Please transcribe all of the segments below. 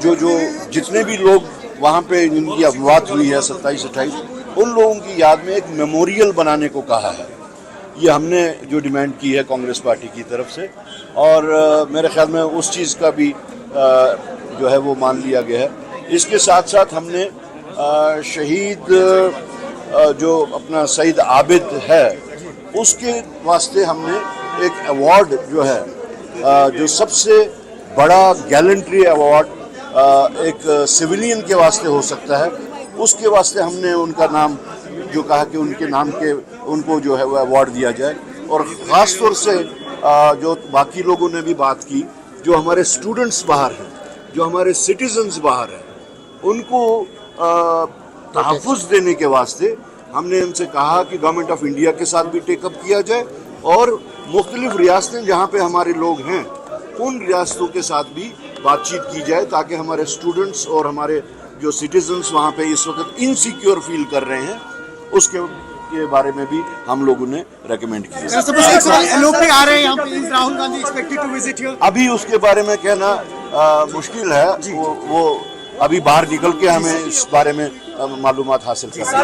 جو جتنے بھی لوگ وہاں پہ ان کی اموات ہوئی ہے 27-28 ان لوگوں کی یاد میں ایک میموریل بنانے کو کہا ہے. یہ ہم نے جو ڈیمانڈ کی ہے کانگریس پارٹی کی طرف سے, اور میرے خیال میں اس چیز کا بھی جو ہے وہ مان لیا گیا ہے. اس کے ساتھ ساتھ ہم نے شہید جو اپنا سعید عابد ہے اس کے واسطے ہم نے ایک ایوارڈ جو ہے جو سب سے بڑا گیلنٹری ایوارڈ ایک سویلین کے واسطے ہو سکتا ہے, اس کے واسطے ہم نے ان کا نام جو کہا کہ ان کے نام کے ان کو جو ہے وہ ایوارڈ دیا جائے. اور خاص طور سے جو باقی لوگوں نے بھی بات کی, جو ہمارے اسٹوڈنٹس باہر ہیں, جو ہمارے سٹیزنز باہر ہیں, ان کو تحفظ دینے کے واسطے ہم نے ان سے کہا کہ گورنمنٹ آف انڈیا کے ساتھ بھی ٹیک اپ کیا جائے, اور مختلف ریاستیں جہاں پہ ہمارے لوگ ہیں ان ریاستوں کے ساتھ بھی بات چیت کی جائے, تاکہ ہمارے اسٹوڈنٹس اور ہمارے جو سٹیزنز وہاں پہ اس وقت انسیکیور فیل کر رہے ہیں اس کے بارے میں بھی ہم لوگوں نے ریکمینڈ کیا. ابھی اس کے بارے میں کہنا مشکل ہے, وہ ابھی باہر نکل کے ہمیں اس بارے میں معلومات حاصل کرنا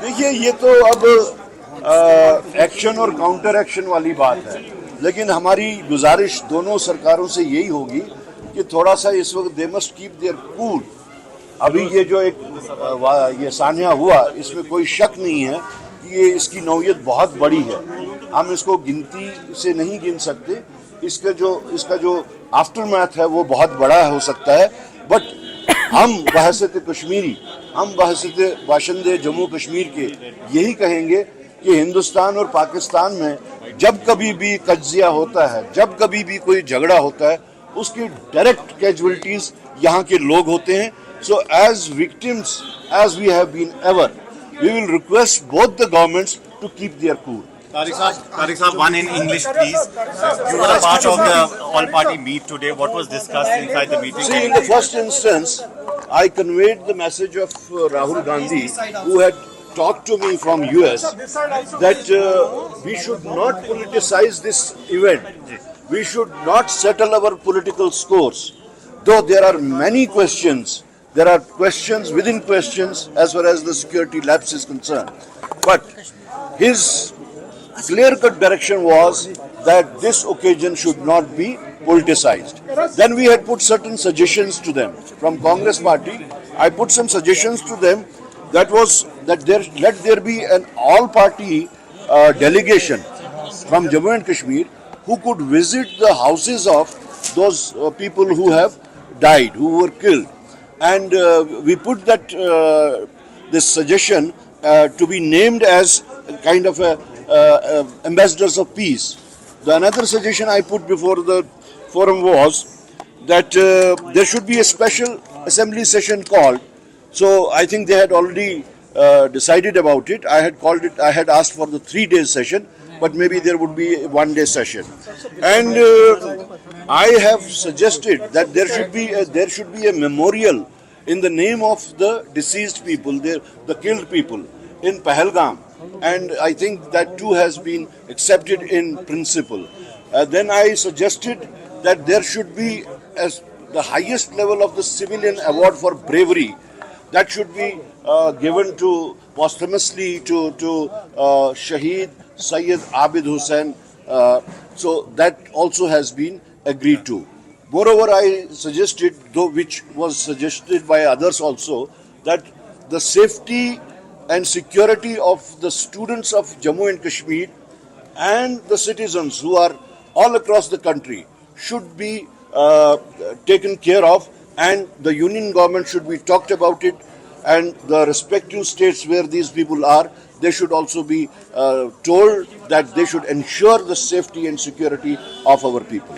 دیکھیے یہ تو اب ایکشن اور کاؤنٹر ایکشن والی بات ہے, لیکن ہماری گزارش دونوں سرکاروں سے یہی ہوگی کہ تھوڑا سا اس وقت دے مسٹ کیپ دیئر کول. ابھی یہ جو ایک یہ سانحہ ہوا اس میں کوئی شک نہیں ہے کہ یہ اس کی نوعیت بہت بڑی ہے, ہم اس کو گنتی سے نہیں گن سکتے, اس کا جو آفٹر میتھ ہے وہ بہت بڑا ہو سکتا ہے. بٹ ہم بحیثیت کشمیری, ہم بحیثیت باشندے جموں کشمیر کے یہی کہیں گے کہ ہندوستان اور پاکستان میں جب کبھی بھی تجزیہ ہوتا ہے, جب کبھی بھی کوئی جھگڑا ہوتا ہے, اس کی ڈائریکٹ کیجویلٹیز یہاں کے لوگ ہوتے ہیں. So as victims, as we have been ever, we will request both the governments to keep their cool. Tariq Sahab, one in English, please. You were a part of the all-party meet today. What was discussed inside the meeting? See, in the first instance, I conveyed the message of Rahul Gandhi, who had talked to me from US, that we should not politicize this event. We should not settle our political scores. Though there are many questions, there are questions within questions as far as the security lapse is concerned. But his clear-cut direction was that this occasion should not be politicized. Then we had put certain suggestions to them. From Congress Party, I put some suggestions to them that was that let there be an all-party delegation from Jammu and Kashmir who could visit the houses of those people who have died, who were killed. And we put that this suggestion to be named as kind of ambassadors of peace. The another suggestion I put before the forum was that there should be a special assembly session called. So I think they had already decided about it. I had asked for the 3-day session, but maybe there would be a 1-day session. And I have suggested that there should be a memorial in the name of the deceased people, the killed people in Pahalgam. And I think that too has been accepted in principle. Then I suggested that there should be as the highest level of the civilian award for bravery that should be given to posthumously to Shaheed Sayyid Abid Hussain. So that also has been agreed to. Moreover, I suggested, though which was suggested by others also, that the safety and security of the students of Jammu and Kashmir and the citizens who are all across the country should be taken care of, and the union government should be talked about it, and the respective states where these people are, they should also be told that they should ensure the safety and security of our people.